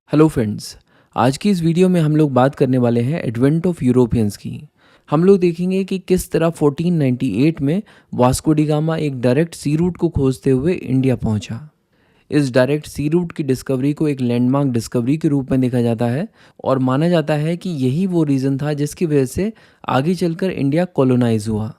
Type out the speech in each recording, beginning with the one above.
Hello friends. आज की इस वीडियो में हम लोग बात करने वाले हैं एडवेंट ऑफ यूरोपियंस की। हम लोग देखेंगे कि किस तरह 1498 में वास्को डी गामा एक डायरेक्ट सी रूट को खोजते हुए इंडिया पहुंचा। इस डायरेक्ट सी रूट की डिस्कवरी को एक लैंडमार्क डिस्कवरी के रूप में देखा जाता है और माना जाता है कि यही वो रीज़न था जिसकी वजह से आगे चलकर इंडिया कॉलोनाइज हुआ।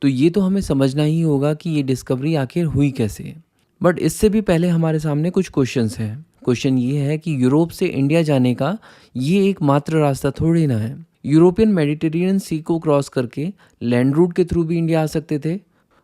तो ये तो हमें समझना ही होगा कि ये डिस्कवरी आखिर हुई कैसे। बट इससे भी पहले हमारे सामने कुछ क्वेश्चंस हैं। क्वेश्चन ये है कि यूरोप से इंडिया जाने का ये एक मात्र रास्ता थोड़ी ना है। यूरोपियन मेडिटेरेनियन सी को क्रॉस करके लैंड रूट के थ्रू भी इंडिया आ सकते थे,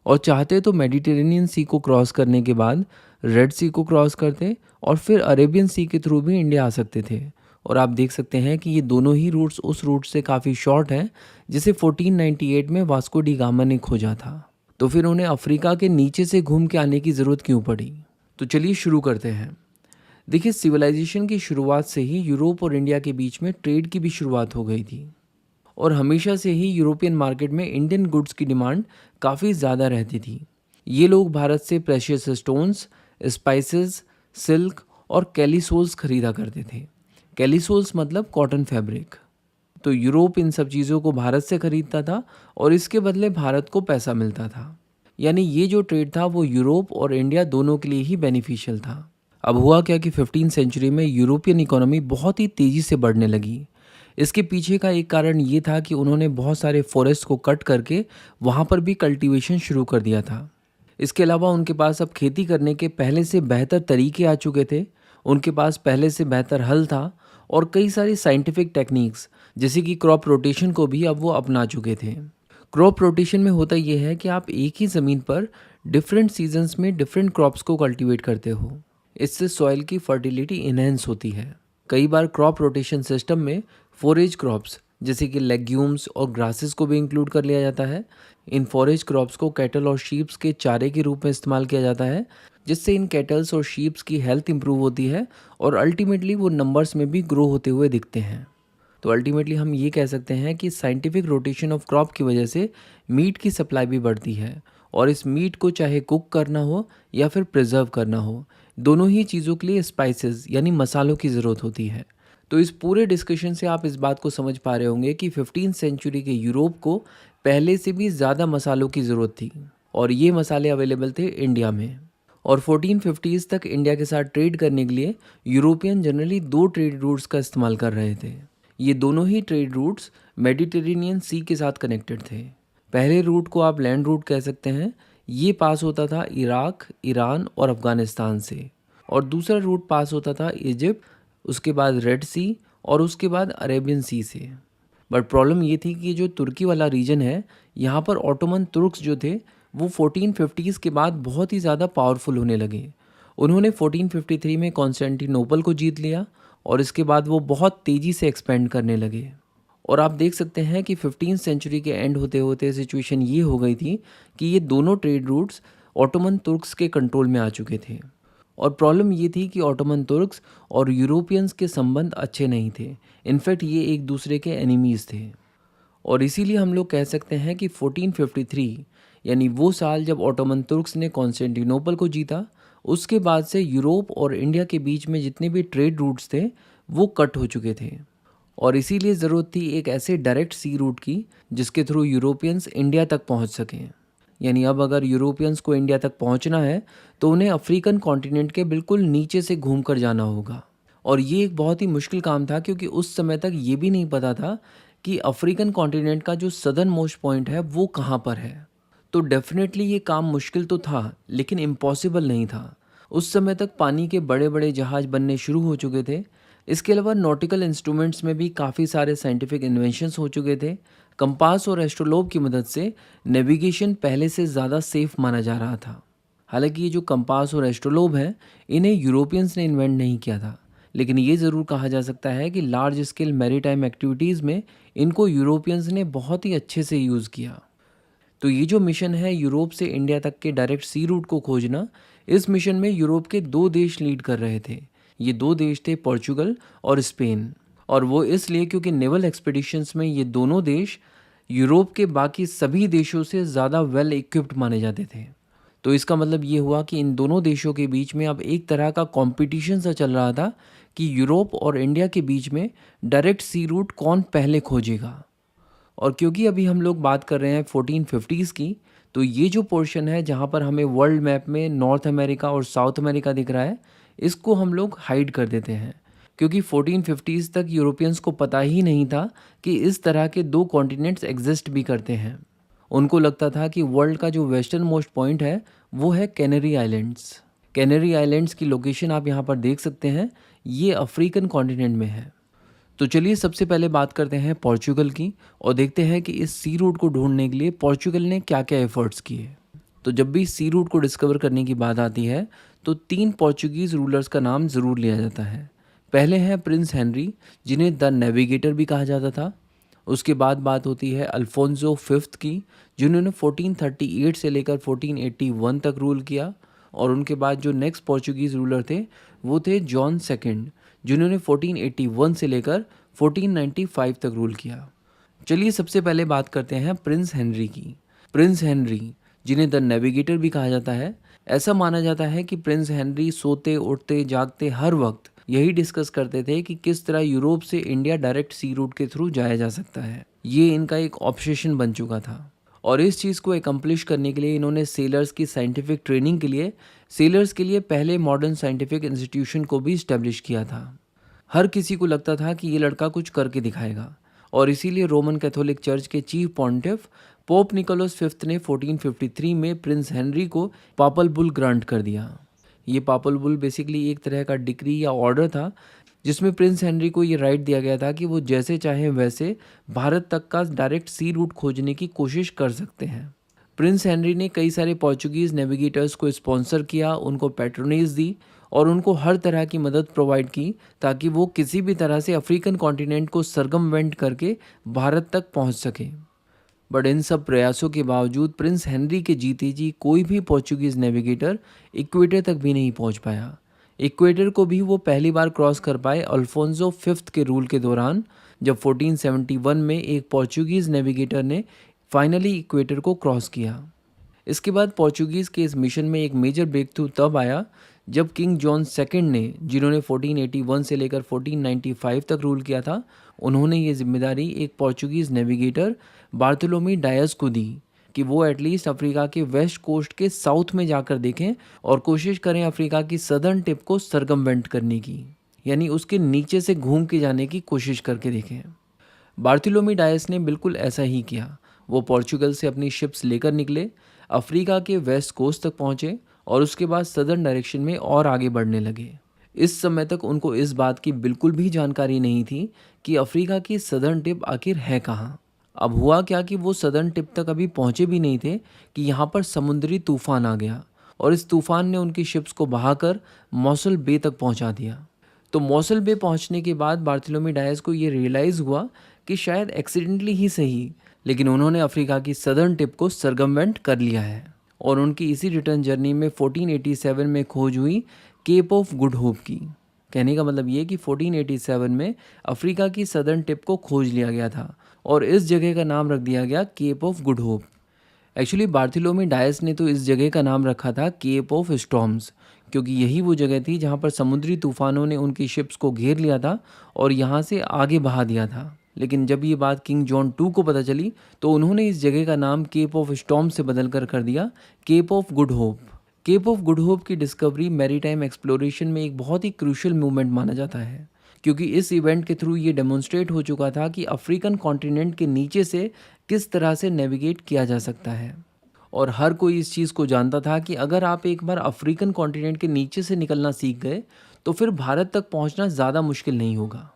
और चाहते तो मेडिटेरेनियन सी को क्रॉस करने के बाद रेड सी को क्रॉस करते और फिर अरेबियन सी के थ्रू भी इंडिया आ सकते थे। और आप देख सकते हैं कि ये दोनों ही रूट्स उस रूट से काफ़ी शॉर्ट हैं जिसे 1498 में वास्को डी गामा ने खोजा था। तो फिर उन्हें अफ्रीका के नीचे से घूम के आने की ज़रूरत क्यों पड़ी? तो चलिए शुरू करते हैं। देखिए, सिविलाइजेशन की शुरुआत से ही यूरोप और इंडिया के बीच में ट्रेड की भी शुरुआत हो गई थी, और हमेशा से ही यूरोपियन मार्केट में इंडियन गुड्स की डिमांड काफ़ी ज़्यादा रहती थी। ये लोग भारत से प्रेशियस स्टोन्स, स्पाइसेस, सिल्क और कैलीसोल्स खरीदा करते थे। कैलीसोल्स मतलब कॉटन फैब्रिक। तो यूरोप इन सब चीज़ों को भारत से खरीदता था और इसके बदले भारत को पैसा मिलता था। यानी ये जो ट्रेड था वो यूरोप और इंडिया दोनों के लिए ही बेनिफिशियल था। अब हुआ क्या कि 15 सेंचुरी में यूरोपियन इकोनॉमी बहुत ही तेज़ी से बढ़ने लगी। इसके पीछे का एक कारण ये था कि उन्होंने बहुत सारे फॉरेस्ट को कट करके वहाँ पर भी कल्टीवेशन शुरू कर दिया था। इसके अलावा उनके पास अब खेती करने के पहले से बेहतर तरीके आ चुके थे। उनके पास पहले से बेहतर हल था और कई सारी साइंटिफिक टेक्निक्स जैसे कि क्रॉप रोटेशन को भी अब वो अपना चुके थे। क्रॉप रोटेशन में होता यह है कि आप एक ही ज़मीन पर डिफरेंट सीजन्स में डिफरेंट क्रॉप्स को कल्टीवेट करते हो। इससे सॉइल की फर्टिलिटी इन्हेंस होती है। कई बार क्रॉप रोटेशन सिस्टम में फोरेज क्रॉप्स जैसे कि लेग्यूम्स और ग्रासेस को भी इंक्लूड कर लिया जाता है। इन फॉरेज क्रॉप्स को कैटल और शीप्स के चारे के रूप में इस्तेमाल किया जाता है, जिससे इन कैटल्स और शीप्स की हेल्थ इंप्रूव होती है और अल्टीमेटली वो नंबर्स में भी ग्रो होते हुए दिखते हैं। तो अल्टीमेटली हम ये कह सकते हैं कि साइंटिफिक रोटेशन ऑफ क्रॉप की वजह से मीट की सप्लाई भी बढ़ती है, और इस मीट को चाहे कुक करना हो या फिर प्रिजर्व करना हो, दोनों ही चीज़ों के लिए स्पाइसेस यानी मसालों की ज़रूरत होती है। तो इस पूरे डिस्कशन से आप इस बात को समझ पा रहे होंगे कि 15 सेंचुरी के यूरोप को पहले से भी ज़्यादा मसालों की ज़रूरत थी, और ये मसाले अवेलेबल थे इंडिया में। और 1450s तक इंडिया के साथ ट्रेड करने के लिए यूरोपियन जनरली दो ट्रेड रूट्स का इस्तेमाल कर रहे थे। ये दोनों ही ट्रेड रूट्स मेडिटेरेनियन सी के साथ कनेक्टेड थे। पहले रूट को आप लैंड रूट कह सकते हैं। ये पास होता था इराक, ईरान और अफ़गानिस्तान से। और दूसरा रूट पास होता था इजिप्ट, उसके बाद रेड सी और उसके बाद अरेबियन सी से। बट प्रॉब्लम ये थी कि जो तुर्की वाला रीजन है, यहाँ पर ऑटोमन तुर्क्स जो थे वो 1450s के बाद बहुत ही ज़्यादा पावरफुल होने लगे। उन्होंने 1453 में कॉन्स्टेंटिनोपल को जीत लिया और इसके बाद वो बहुत तेज़ी से एक्सपेंड करने लगे। और आप देख सकते हैं कि 15 सेंचुरी के एंड होते होते सिचुएशन ये हो गई थी कि ये दोनों ट्रेड रूट्स ऑटोमन तुर्क्स के कंट्रोल में आ चुके थे। और प्रॉब्लम ये थी कि ऑटोमन तुर्क्स और यूरोपियंस के संबंध अच्छे नहीं थे। इनफैक्ट ये एक दूसरे के एनिमीज़ थे। और इसीलिए हम लोग कह सकते हैं कि 1453 यानी वो साल जब ऑटोमन तुर्क्स ने कॉन्स्टेंटिनोपल को जीता, उसके बाद से यूरोप और इंडिया के बीच में जितने भी ट्रेड रूट्स थे वो कट हो चुके थे। और इसीलिए ज़रूरत थी एक ऐसे डायरेक्ट सी रूट की जिसके थ्रू यूरोपियंस इंडिया तक पहुंच सकें। यानी अब अगर यूरोपियंस को इंडिया तक पहुंचना है तो उन्हें अफ्रीकन कॉन्टिनेंट के बिल्कुल नीचे से घूम कर जाना होगा। और ये एक बहुत ही मुश्किल काम था, क्योंकि उस समय तक ये भी नहीं पता था कि अफ्रीकन कॉन्टिनेंट का जो सदर्न मोस्ट पॉइंट है वो कहाँ पर है। तो डेफिनेटली ये काम मुश्किल तो था, लेकिन इम्पॉसिबल नहीं था। उस समय तक पानी के बड़े बड़े जहाज़ बनने शुरू हो चुके थे। इसके अलावा नॉटिकल इंस्ट्रूमेंट्स में भी काफ़ी सारे साइंटिफिक इन्वेंशंस हो चुके थे। कंपास और एस्ट्रोलोब की मदद से नेविगेशन पहले से ज़्यादा सेफ माना जा रहा था। हालांकि ये जो कंपास और एस्ट्रोलोब हैं, इन्हें यूरोपियंस ने इन्वेंट नहीं किया था, लेकिन ये ज़रूर कहा जा सकता है कि लार्ज स्केल मैरीटाइम एक्टिविटीज़ में इनको यूरोपियंस ने बहुत ही अच्छे से यूज़ किया। तो ये जो मिशन है यूरोप से इंडिया तक के डायरेक्ट सी रूट को खोजना, इस मिशन में यूरोप के दो देश लीड कर रहे थे। ये दो देश थे पोर्चुगल और स्पेन। और वो इसलिए क्योंकि नेवल एक्सपीडिशंस में ये दोनों देश यूरोप के बाकी सभी देशों से ज़्यादा वेल इक्विप्ड माने जाते थे। तो इसका मतलब ये हुआ कि इन दोनों देशों के बीच में अब एक तरह का कंपटीशन सा चल रहा था कि यूरोप और इंडिया के बीच में डायरेक्ट सी रूट कौन पहले खोजेगा। और क्योंकि अभी हम लोग बात कर रहे हैं 1450s की, तो ये जो पोर्शन है जहाँ पर हमें वर्ल्ड मैप में नॉर्थ अमेरिका और साउथ अमेरिका दिख रहा है, इसको हम लोग हाइड कर देते हैं, क्योंकि 1450s तक यूरोपियंस को पता ही नहीं था कि इस तरह के दो कॉन्टिनेंट्स एग्जिस्ट भी करते हैं। उनको लगता था कि वर्ल्ड का जो वेस्टर्न मोस्ट पॉइंट है वो है कैनरी आइलैंड्स। कैनरी आइलैंड्स की लोकेशन आप यहाँ पर देख सकते हैं, ये अफ्रीकन कॉन्टिनेंट में है। तो चलिए सबसे पहले बात करते हैं पोर्चुगल की और देखते हैं कि इस सी रूट को ढूंढने के लिए पोर्चुगल ने क्या क्या एफर्ट्स किए। तो जब भी सी रूट को डिस्कवर करने की बात आती है तो 3 पोर्चुगीज़ रूलर्स का नाम ज़रूर लिया जाता है। पहले हैं प्रिंस हेनरी, जिन्हें द नेविगेटर भी कहा जाता था। उसके बाद बात होती है अल्फोंसो फिफ्थ की, जिन्होंने 1438 से लेकर 1481 तक रूल किया। और उनके बाद जो नेक्स्ट पोर्चुगीज़ रूलर थे वो थे जॉन सेकंड, जिन्होंने 1481 से लेकर 1495 तक रूल किया। चलिए सबसे पहले बात करते हैं प्रिंस हेनरी की। प्रिंस हेनरी, जिन्हें द नेविगेटर भी कहा जाता है, ऐसा माना जाता है कि प्रिंस हेनरी सोते उठते जागते हर वक्त यही डिस्कस करते थे कि किस तरह यूरोप से इंडिया डायरेक्ट सी रूट के थ्रू जाया जा सकता है। ये इनका एक ऑब्सेशन बन चुका था और इस चीज़ को एकम्प्लिश करने के लिए इन्होंने सेलर्स की साइंटिफिक ट्रेनिंग के लिए सेलर्स के लिए पहले मॉडर्न साइंटिफिक इंस्टीट्यूशन को भी इस्टेब्लिश किया था। हर किसी को लगता था कि ये लड़का कुछ करके दिखाएगा और इसीलिए रोमन कैथोलिक चर्च के chief pontiff pope Nicholas fifth ने 1453 में प्रिंस हेनरी को पापल बुल ग्रांट कर दिया। ये पापल बुल बेसिकली एक तरह का डिक्री या ऑर्डर था जिसमें प्रिंस हेनरी को ये राइट दिया गया था कि वो जैसे चाहें वैसे भारत तक का डायरेक्ट सी रूट खोजने की कोशिश कर सकते हैं। प्रिंस हेनरी ने कई सारे पोर्चुगीज़ नेविगेटर्स को स्पॉन्सर किया, उनको पैट्रोनेज दी और उनको हर तरह की मदद प्रोवाइड की ताकि वो किसी भी तरह से अफ्रीकन कॉन्टिनेंट को सरगमवेंट करके भारत तक पहुंच सके। बट इन सब प्रयासों के बावजूद प्रिंस हेनरी के जीते जी कोई भी पोर्चुगीज़ नेविगेटर इक्वेटर तक भी नहीं पहुंच पाया। इक्वेटर को भी वो पहली बार क्रॉस कर पाए अल्फोंसो फिफ्थ के रूल के दौरान, जब 1471 में एक पोर्चुगीज़ नेविगेटर ने फाइनली इक्वेटर को क्रॉस किया। इसके बाद पोर्चुगीज़ के इस मिशन में एक मेजर ब्रेक थ्रू तब आया जब किंग जॉन सेकंड ने, जिन्होंने 1481 से लेकर 1495 तक रूल किया था, उन्होंने ये जिम्मेदारी एक पोर्चुगीज़ नेविगेटर बार्थोलोमी डायस को दी कि वो एटलीस्ट अफ्रीका के वेस्ट कोस्ट के साउथ में जाकर देखें और कोशिश करें अफ्रीका की सदर्न टिप को सरगमवेंट करने की, यानी उसके नीचे से घूम के जाने की कोशिश करके देखें। बार्थोलोमी डायस ने बिल्कुल ऐसा ही किया। वो पोर्चुगल से अपनी शिप्स लेकर निकले, अफ्रीका के वेस्ट कोस्ट तक पहुँचे और उसके बाद सदर्न डायरेक्शन में और आगे बढ़ने लगे। इस समय तक उनको इस बात की बिल्कुल भी जानकारी नहीं थी कि अफ्रीका की सदर्न टिप आखिर है कहाँ। अब हुआ क्या कि वो सदर्न टिप तक अभी पहुँचे भी नहीं थे कि यहाँ पर समुद्री तूफान आ गया और इस तूफान ने उनकी शिप्स को बहाकर मॉसल बे तक पहुँचा दिया। तो मॉसल बे पहुँचने के बाद बार्थोलोमी डायस को ये रियलाइज़ हुआ कि शायद एक्सीडेंटली ही सही, लेकिन उन्होंने अफ्रीका की सदर्न टिप को सरगमवेंट कर लिया है। और उनकी इसी रिटर्न जर्नी में 1487 में खोज हुई केप ऑफ गुड होप की। कहने का मतलब ये कि 1487 में अफ्रीका की सदर्न टिप को खोज लिया गया था और इस जगह का नाम रख दिया गया Cape of Good Hope. Actually Bartolomeu Dias ने तो इस जगह का नाम रखा था केप ऑफ स्टॉर्म्स, क्योंकि यही वो जगह थी जहाँ पर समुद्री तूफानों ने उनकी शिप्स को घेर लिया था और यहाँ से आगे बहा दिया था। लेकिन जब ये बात किंग जॉन टू को पता चली तो उन्होंने इस जगह का नाम केप ऑफ स्टॉर्म से बदल कर दिया Cape of Good Hope. Cape of Good Hope की डिस्कवरी मैरीटाइम एक्सप्लोरेशन में एक बहुत ही क्रूशियल मूवमेंट माना जाता है, क्योंकि इस इवेंट के थ्रू ये डेमोन्स्ट्रेट हो चुका था कि अफ्रीकन कॉन्टिनेंट के नीचे से किस तरह से नेविगेट किया जा सकता है। और हर कोई इस चीज़ को जानता था कि अगर आप एक बार अफ्रीकन कॉन्टिनेंट के नीचे से निकलना सीख गए तो फिर भारत तक पहुंचना ज़्यादा मुश्किल नहीं होगा।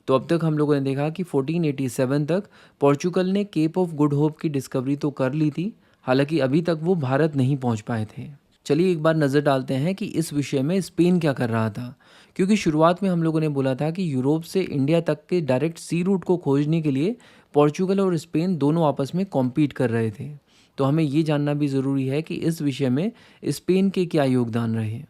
तो अब तक हम लोगों ने देखा कि 1487 तक पोर्चुगल ने केप ऑफ गुड होप की डिस्कवरी तो कर ली थी, हालांकि अभी तक वो भारत नहीं पहुंच पाए थे। चलिए एक बार नज़र डालते हैं कि इस विषय में स्पेन क्या कर रहा था, क्योंकि शुरुआत में हम लोगों ने बोला था कि यूरोप से इंडिया तक के डायरेक्ट सी रूट को खोजने के लिए पोर्चुगल और स्पेन दोनों आपस में कॉम्पीट कर रहे थे। तो हमें ये जानना भी ज़रूरी है कि इस विषय में स्पेन के क्या योगदान रहे।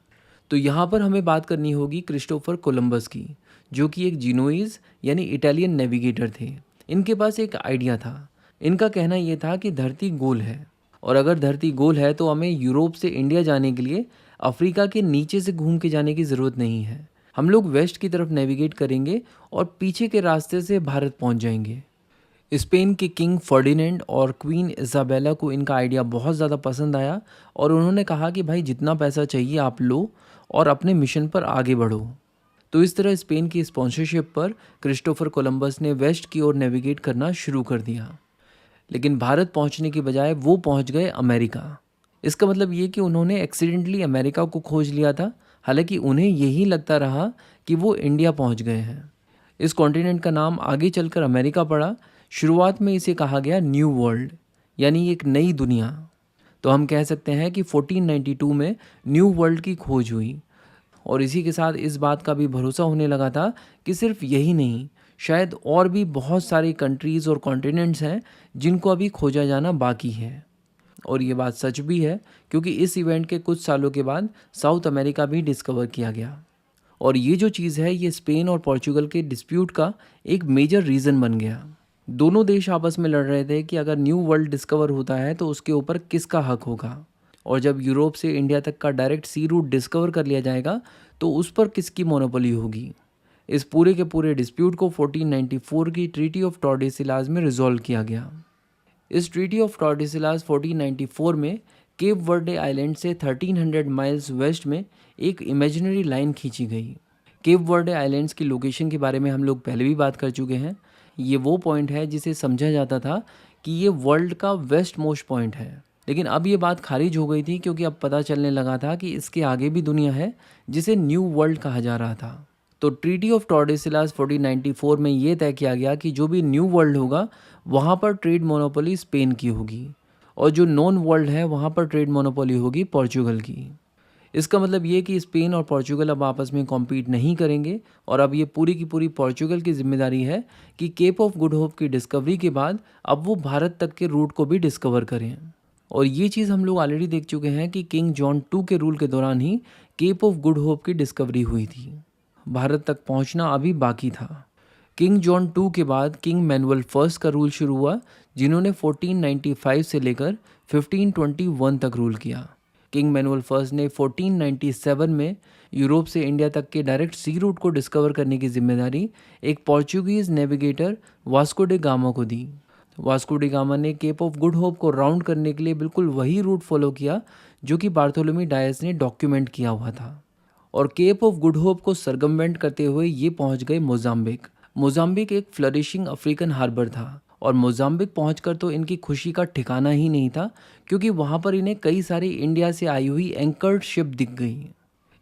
तो यहाँ पर हमें बात करनी होगी क्रिस्टोफर कोलंबस की, जो कि एक जिनोइज यानी इटालियन नेविगेटर थे। इनके पास एक आइडिया था। इनका कहना ये था कि धरती गोल है और अगर धरती गोल है तो हमें यूरोप से इंडिया जाने के लिए अफ्रीका के नीचे से घूम के जाने की ज़रूरत नहीं है, हम लोग वेस्ट की तरफ नेविगेट करेंगे और पीछे के रास्ते से भारत पहुंच जाएंगे। स्पेन के किंग फर्डिनेंड और क्वीन इज़ाबेला को इनका आइडिया बहुत ज़्यादा पसंद आया और उन्होंने कहा कि भाई जितना पैसा चाहिए आप लो और अपने मिशन पर आगे बढ़ो। तो इस तरह स्पेन की स्पॉन्सरशिप पर क्रिस्टोफर कोलंबस ने वेस्ट की ओर नेविगेट करना शुरू कर दिया। लेकिन भारत पहुंचने की बजाय वो पहुंच गए अमेरिका। इसका मतलब ये कि उन्होंने एक्सीडेंटली अमेरिका को खोज लिया था, हालांकि उन्हें यही लगता रहा कि वो इंडिया पहुंच गए हैं। इस कॉन्टिनेंट का नाम आगे चलकर अमेरिका पड़ा। शुरुआत में इसे कहा गया न्यू वर्ल्ड, यानी एक नई दुनिया। तो हम कह सकते हैं कि 1492 में न्यू वर्ल्ड की खोज हुई और इसी के साथ इस बात का भी भरोसा होने लगा था कि सिर्फ यही नहीं, शायद और भी बहुत सारी कंट्रीज़ और कॉन्टिनेंट्स हैं जिनको अभी खोजा जाना बाकी है। और ये बात सच भी है, क्योंकि इस इवेंट के कुछ सालों के बाद साउथ अमेरिका भी डिस्कवर किया गया। और ये जो चीज़ है, ये स्पेन और पोर्चुगल के डिस्प्यूट का एक मेजर रीज़न बन गया। दोनों देश आपस में लड़ रहे थे कि अगर न्यू वर्ल्ड डिस्कवर होता है तो उसके ऊपर किसका हक होगा, और जब यूरोप से इंडिया तक का डायरेक्ट सी रूट डिस्कवर कर लिया जाएगा तो उस पर किसकी मोनोपोली होगी। इस पूरे के पूरे डिस्प्यूट को 1494 की ट्रीटी ऑफ टॉर्डेसिलास में रिजॉल्व किया गया। इस ट्रीटी ऑफ टॉर्डेसिलास 1494 में केप वर्डे आइलैंड से 1300 माइल्स वेस्ट में एक इमेजिनरी लाइन खींची गई। केप वर्डे आइलैंड्स की लोकेशन के बारे में हम लोग पहले भी बात कर चुके हैं। ये वो पॉइंट है जिसे समझा जाता था कि ये वर्ल्ड का वेस्ट मोस्ट पॉइंट है, लेकिन अब ये बात खारिज हो गई थी, क्योंकि अब पता चलने लगा था कि इसके आगे भी दुनिया है जिसे न्यू वर्ल्ड कहा जा रहा था। तो ट्रीटी ऑफ टॉर्डेसिलास 1494 में ये तय किया गया कि जो भी न्यू वर्ल्ड होगा वहाँ पर ट्रेड मोनोपोली स्पेन की होगी, और जो नॉन वर्ल्ड है वहाँ पर ट्रेड मोनोपोली होगी पोर्चुगल की। इसका मतलब ये कि स्पेन और पोर्चुगल अब आपस में कॉम्पीट नहीं करेंगे, और अब ये पूरी की पूरी पोर्चुगल की जिम्मेदारी है कि केप ऑफ गुड होप की डिस्कवरी के बाद अब वो भारत तक के रूट को भी डिस्कवर करें। और ये चीज़ हम लोग ऑलरेडी देख चुके हैं कि किंग जॉन 2 के रूल के दौरान he kept of Good Hope की डिस्कवरी हुई थी। भारत तक पहुंचना अभी बाकी था। किंग जॉन 2 के बाद किंग मैनुअल फर्स्ट का रूल शुरू हुआ, जिन्होंने 1495 से लेकर 1521 तक रूल किया। किंग मैनुअल फर्स्ट ने 1497 में यूरोप से इंडिया तक के डायरेक्ट सी रूट को डिस्कवर करने की जिम्मेदारी एक Portuguese navigator Vasco day gamma को दी। वास्को डे गामा ने केप ऑफ गुड होप को राउंड करने के लिए बिल्कुल वही रूट फॉलो किया जो कि बार्थोलोमी डायस ने डॉक्यूमेंट किया हुआ था, और केप ऑफ गुड होप को सरगमवेंट करते हुए ये पहुंच गए मोजाम्बिक। मोजाम्बिक एक फ्लरिशिंग अफ्रीकन हार्बर था, और मोजाम्बिक पहुंचकर तो इनकी खुशी का ठिकाना ही नहीं था, क्योंकि वहां पर इन्हें कई सारी इंडिया से आई हुई एंकर्ड शिप दिख गई।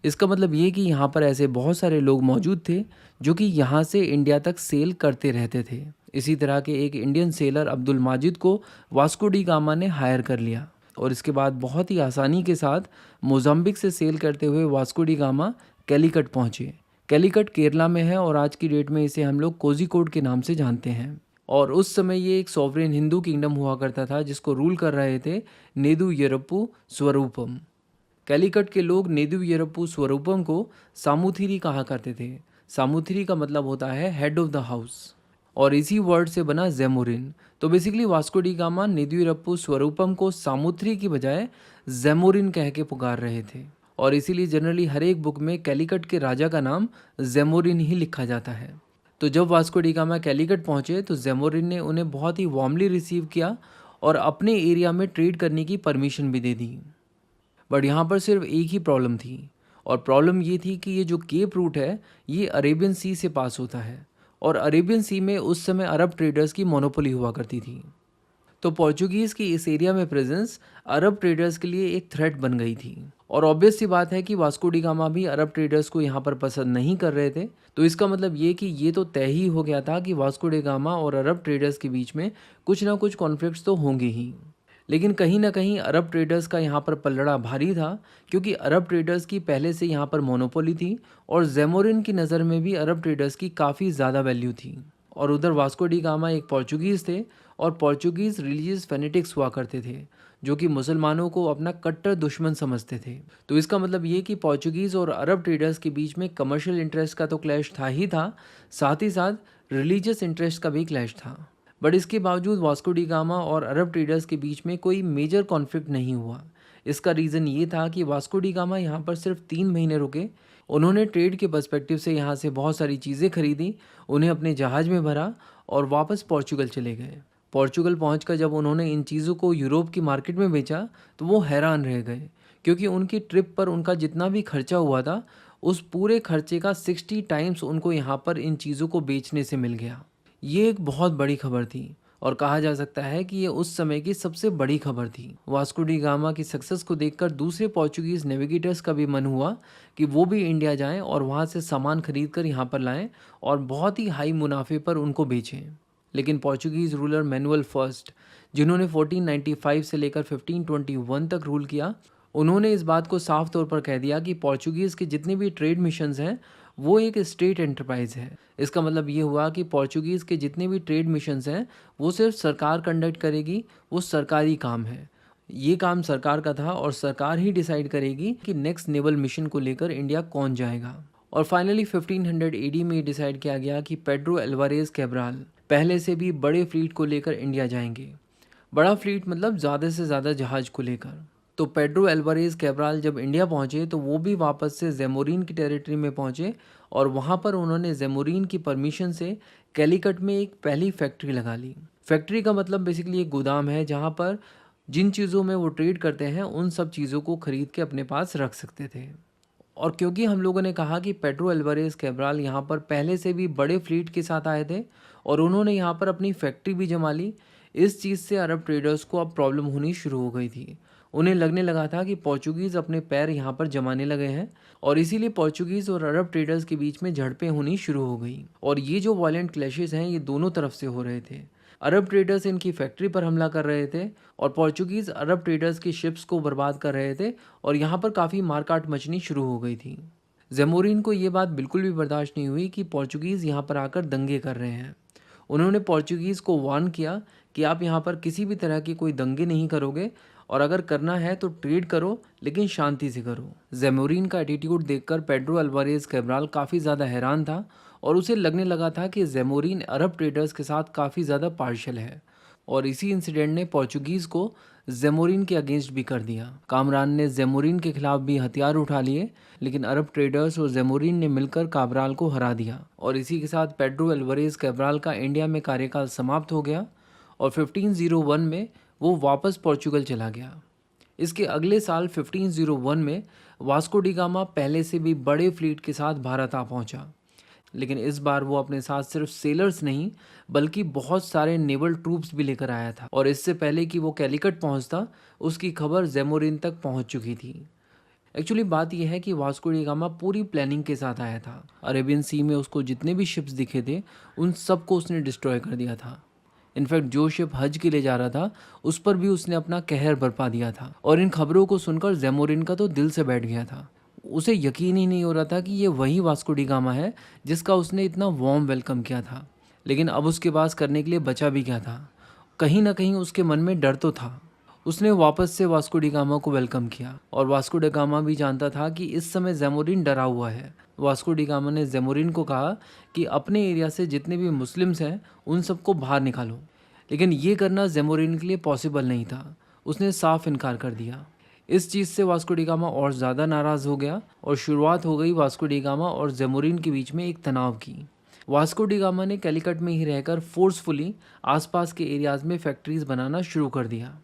इसका मतलब ये कि यहाँ पर ऐसे बहुत सारे लोग मौजूद थे जो कि यहाँ से इंडिया तक सेल करते रहते थे। इसी तरह के एक इंडियन सेलर अब्दुल माजिद को वास्को डी गामा ने हायर कर लिया, और इसके बाद बहुत ही आसानी के साथ मोजाम्बिक से सेल करते हुए वास्को डी गामा कैलीकट पहुँचे। कैलीकट केरला में है, और आज की डेट में इसे हम लोग कोझिकोड के नाम से जानते हैं। और उस समय ये एक सॉवरेन हिंदू किंगडम हुआ करता था जिसको रूल कर रहे थे नेदु येरप्पू स्वरूपम। कैलीकट के लोग नेदु येरप्पू स्वरूपम को सामुथिरी कहा करते थे। सामुथिरी का मतलब होता है हेड ऑफ द हाउस, और इसी वर्ड से बना जेमोरिन। तो बेसिकली वास्को डी गामा नेदु येरप्पू स्वरूपम को सामुथ्री की बजाय जेमोरिन कह के पुकार रहे थे, और इसीलिए जनरली हर एक बुक में कैलीकट के राजा का नाम जेमोरिन ही लिखा जाता है। तो जब वास्को डी गामा कैलीकट पहुंचे तो जेमोरिन ने उन्हें बहुत ही वार्मली रिसीव किया और अपने एरिया में ट्रेड करने की परमिशन भी दे दी। बट यहाँ पर सिर्फ एक ही प्रॉब्लम थी, और प्रॉब्लम ये थी कि ये जो केप रूट है ये अरेबियन सी से पास होता है, और अरेबियन सी में उस समय अरब ट्रेडर्स की मोनोपोली हुआ करती थी। तो पोर्चुगीज़ की इस एरिया में प्रेजेंस अरब ट्रेडर्स के लिए एक थ्रेट बन गई थी, और ऑब्वियस सी बात है कि वास्को डी गामा भी अरब ट्रेडर्स को यहाँ पर पसंद नहीं कर रहे थे। तो इसका मतलब ये कि ये तो तय ही हो गया था कि वास्को डी गामा और अरब ट्रेडर्स के बीच में कुछ ना कुछ कॉन्फ्लिक्ट्स तो होंगे ही। लेकिन कहीं ना कहीं अरब ट्रेडर्स का यहाँ पर पलड़ा भारी था, क्योंकि अरब ट्रेडर्स की पहले से यहाँ पर मोनोपोली थी, और जेमोरिन की नज़र में भी अरब ट्रेडर्स की काफ़ी ज़्यादा वैल्यू थी। और उधर वास्को डी गामा एक पोर्चुगीज़ थे, और पोर्चुगीज़ रिलीजियस फेनेटिक्स हुआ करते थे जो कि मुसलमानों को अपना कट्टर दुश्मन समझते थे। तो इसका मतलब ये कि पोर्चुगीज़ और अरब ट्रेडर्स के बीच में कमर्शियल इंटरेस्ट का तो क्लैश था ही था, साथ ही साथ रिलीजियस इंटरेस्ट का भी क्लैश था। बट इसके बावजूद वास्को डी गामा और अरब ट्रेडर्स के बीच में कोई मेजर कॉन्फ्लिक्ट नहीं हुआ। इसका रीज़न ये था कि वास्को डी गामा यहाँ पर सिर्फ 3 महीने रुके। उन्होंने ट्रेड के पर्सपेक्टिव से यहाँ से बहुत सारी चीज़ें खरीदी, उन्हें अपने जहाज़ में भरा और वापस पोर्चुगल चले गए। पोर्चुगल पहुंचकर जब उन्होंने इन चीज़ों को यूरोप की मार्केट में बेचा तो वो हैरान रह गए, क्योंकि उनकी ट्रिप पर उनका जितना भी खर्चा हुआ था उस पूरे खर्चे का 60 टाइम्स उनको यहाँ पर इन चीज़ों को बेचने से मिल गया। ये एक बहुत बड़ी खबर थी और कहा जा सकता है कि ये उस समय की सबसे बड़ी खबर थी। वास्को डी गामा की सक्सेस को देखकर दूसरे पोर्चुगीज़ नेविगेटर्स का भी मन हुआ कि वो भी इंडिया जाएं और वहाँ से सामान खरीद कर यहाँ पर लाएं और बहुत ही हाई मुनाफे पर उनको बेचें। लेकिन पोर्चुगीज़ रूलर मैनुअल फर्स्ट, जिन्होंने 1495 से लेकर 1521 तक रूल किया, उन्होंने इस बात को साफ तौर पर कह दिया कि पोर्चुगीज़ के जितने भी ट्रेड मिशंस हैं वो एक स्टेट एंटरप्राइज है। इसका मतलब ये हुआ कि पोर्चुगीज़ के जितने भी ट्रेड मिशंस हैं वो सिर्फ सरकार कंडक्ट करेगी, वो सरकारी काम है। ये काम सरकार का था और सरकार ही डिसाइड करेगी कि नेक्स्ट नेवल मिशन को लेकर इंडिया कौन जाएगा। और फाइनली 1500 एडी में ये डिसाइड किया गया कि पेड्रो एल्वारेज कैब्राल पहले से भी बड़े फ्लीट को लेकर इंडिया जाएंगे। बड़ा फ्लीट मतलब ज़्यादा से ज़्यादा जहाज को लेकर। तो पेड्रो एल्वारेज कैब्राल जब इंडिया पहुंचे तो वो भी वापस से ज़ेमोरिन की टेरिटरी में पहुंचे और वहां पर उन्होंने ज़ेमोरिन की परमिशन से कैलिकट में एक पहली फैक्ट्री लगा ली। फैक्ट्री का मतलब बेसिकली एक गोदाम है जहां पर जिन चीज़ों में वो ट्रेड करते हैं उन सब चीज़ों को खरीद के अपने पास रख सकते थे। और क्योंकि हम लोगों ने कहा कि पेड्रो एल्वारेज कैब्राल यहाँ पर पहले से भी बड़े फ्लीट के साथ आए थे और उन्होंने यहाँ पर अपनी फैक्ट्री भी जमा ली, इस चीज़ से अरब ट्रेडर्स को अब प्रॉब्लम होनी शुरू हो गई थी। उन्हें लगने लगा था कि पोर्चुगीज़ अपने पैर यहाँ पर जमाने लगे हैं और इसीलिए पोर्चुगीज़ और अरब ट्रेडर्स के बीच में झड़पें होनी शुरू हो गई। और ये जो वायलेंट क्लैशेस हैं ये दोनों तरफ से हो रहे थे। अरब ट्रेडर्स इनकी फैक्ट्री पर हमला कर रहे थे और पोर्चुगीज़ अरब ट्रेडर्स की शिप्स को बर्बाद कर रहे थे और यहाँ पर काफ़ी मारकाट मचनी शुरू हो गई थी। ज़ेमोरिन को ये बात बिल्कुल भी बर्दाश्त नहीं हुई कि पोर्चुगीज़ यहाँ पर आकर दंगे कर रहे हैं। उन्होंने पोर्चुगीज़ को वार्न किया कि आप यहाँ पर किसी भी तरह की कोई दंगे नहीं करोगे और अगर करना है तो ट्रेड करो, लेकिन शांति से करो। ज़ेमोरिन का एटीट्यूड देखकर पेड्रो अल्वारेज कैब्राल काफ़ी ज़्यादा हैरान था और उसे लगने लगा था कि ज़ेमोरिन अरब ट्रेडर्स के साथ काफ़ी ज़्यादा पार्शियल है और इसी इंसिडेंट ने पोर्चुगीज़ को ज़ेमोरिन के अगेंस्ट भी कर दिया। कामरान ने ज़ेमोरिन के खिलाफ भी हथियार उठा लिए, लेकिन अरब ट्रेडर्स और ज़ेमोरिन ने मिलकर काब्राल को हरा दिया और इसी के साथ पेड्रो अल्वारेज कैब्राल का इंडिया में कार्यकाल समाप्त हो गया और 1501 में वो वापस पोर्चुगल चला गया। इसके अगले साल 1501 में वास्को डी गामा पहले से भी बड़े फ्लीट के साथ भारत आ पहुंचा, लेकिन इस बार वो अपने साथ सिर्फ सेलर्स नहीं बल्कि बहुत सारे नेवल ट्रूप्स भी लेकर आया था और इससे पहले कि वो कैलिकट पहुंचता उसकी खबर ज़ेमोरिन तक पहुंच चुकी थी। एक्चुअली बात यह है कि वास्को डी गामा पूरी प्लानिंग के साथ आया था। अरेबियन सी में उसको जितने भी शिप्स दिखे थे उन सबको उसने डिस्ट्रॉय कर दिया था। इनफैक्ट जो शिप हज के लिए जा रहा था उस पर भी उसने अपना कहर बरपा दिया था और इन खबरों को सुनकर ज़ेमोरिन का तो दिल से बैठ गया था। उसे यकीन ही नहीं हो रहा था कि ये वही वास्को डी गामा है जिसका उसने इतना वार्म वेलकम किया था। लेकिन अब उसके पास करने के लिए बचा भी क्या था। कहीं ना कहीं उसके मन में डर तो था। उसने वापस से वास्को डी गामा को वेलकम किया और वास्को डी गामा भी जानता था कि इस समय ज़ेमोरिन डरा हुआ है। वास्को डी गामा ने ज़ेमोरिन को कहा कि अपने एरिया से जितने भी मुस्लिम्स हैं उन सबको बाहर निकालो, लेकिन ये करना ज़ेमोरिन के लिए पॉसिबल नहीं था। उसने साफ इनकार कर दिया। इस चीज़ से वास्को डी गामा और ज़्यादा नाराज़ हो गया और शुरुआत हो गई वास्को डी गामा और ज़ेमोरिन के बीच में एक तनाव की। वास्को डी गामा ने कैलिकट में ही रहकर फोर्सफुली आसपास के एरियाज़ में फैक्ट्रीज़ बनाना शुरू कर दिया।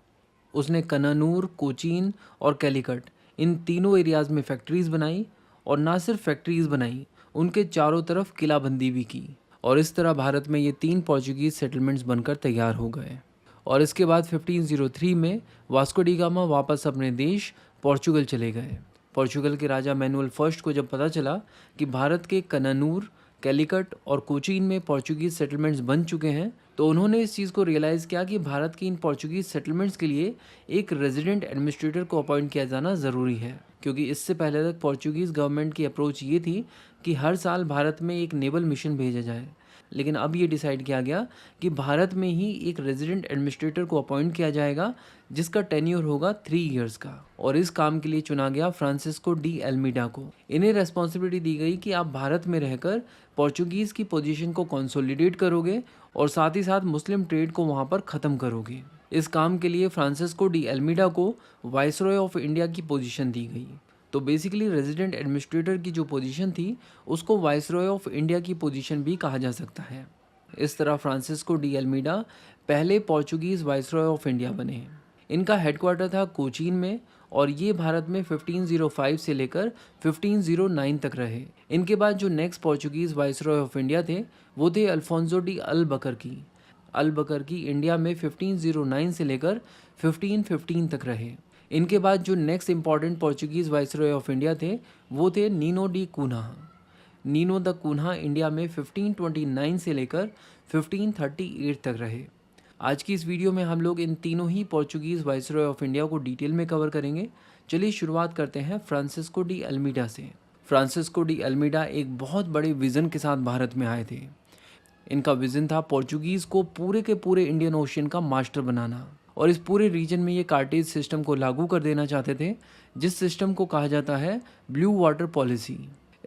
उसने कनानूर, कोचीन और कैलिकट इन तीनों एरियाज़ में फैक्ट्रीज़ बनाई और ना सिर्फ फैक्ट्रीज़ बनाई, उनके चारों तरफ किलाबंदी भी की और इस तरह भारत में ये 3 पोर्चुगीज़ सेटलमेंट्स बनकर तैयार हो गए। और इसके बाद 1503 में वास्को डी गामा वापस अपने देश पोर्चुगल चले गए। पोर्चुगल के राजा मैनुअल फर्स्ट को जब पता चला कि भारत के कनानूर, कैलिकट और कोचीन में पोर्चुगीज़ सेटलमेंट्स बन चुके हैं तो उन्होंने इस चीज़ को रियलाइज़ किया कि भारत की इन पोर्चुगीज़ सेटलमेंट्स के लिए एक रेजिडेंट एडमिनिस्ट्रेटर को अपॉइंट किया जाना ज़रूरी है, क्योंकि इससे पहले तक पोर्चुगीज़ गवर्नमेंट की अप्रोच ये थी कि हर साल भारत में एक नेवल मिशन भेजा जाए। लेकिन अब ये डिसाइड किया गया कि भारत में ही एक रेजिडेंट एडमिनिस्ट्रेटर को अपॉइंट किया जाएगा जिसका टेन्योर होगा 3 इयर्स का और इस काम के लिए चुना गया फ्रांसिस्को डी एल्मीडा को। इन्हें रेस्पॉन्सिबिलिटी दी गई कि आप भारत में रहकर पोर्चुगीज़ की पोजीशन को कंसोलिडेट करोगे और साथ ही साथ मुस्लिम ट्रेड को वहाँ पर ख़त्म करोगे। इस काम के लिए फ्रांसिस्को डी अल्मीडा को वाइसरॉय ऑफ इंडिया की पोजीशन दी गई। तो बेसिकली रेजिडेंट एडमिनिस्ट्रेटर की जो पोजीशन थी उसको वाइसरॉय ऑफ इंडिया की पोजीशन भी कहा जा सकता है। इस तरह फ्रांसिस्को डी अल्मीडा पहले पोर्चुगीज़ वाइसरॉय ऑफ इंडिया बने। इनका हेडक्वार्टर था कोचीन में और ये भारत में 1505 से लेकर 1509 तक रहे। इनके बाद जो next Portuguese viceroy of India थे वो थे अल्फोंसो डी अल्बकरकी। अल्बकरकी इंडिया में 1509 से लेकर 1515 तक रहे। इनके बाद जो next important Portuguese viceroy of India थे वो थे Nuno da Cunha. Nuno da Cunha India में 1529 से लेकर 1538 तक रहे। आज की इस वीडियो में हम लोग इन तीनों ही पोर्चुगीज़ वाइसरॉय ऑफ इंडिया को डिटेल में कवर करेंगे। चलिए शुरुआत करते हैं फ्रांसिस्को डी अल्मीडा से। फ्रांसिस्को डी अल्मीडा एक बहुत बड़े विज़न के साथ भारत में आए थे। इनका विज़न था पोर्चुगीज़ को पूरे के पूरे इंडियन ओशियन का मास्टर बनाना और इस पूरे रीजन में ये कार्टेज सिस्टम को लागू कर देना चाहते थे, जिस सिस्टम को कहा जाता है ब्लू वाटर पॉलिसी।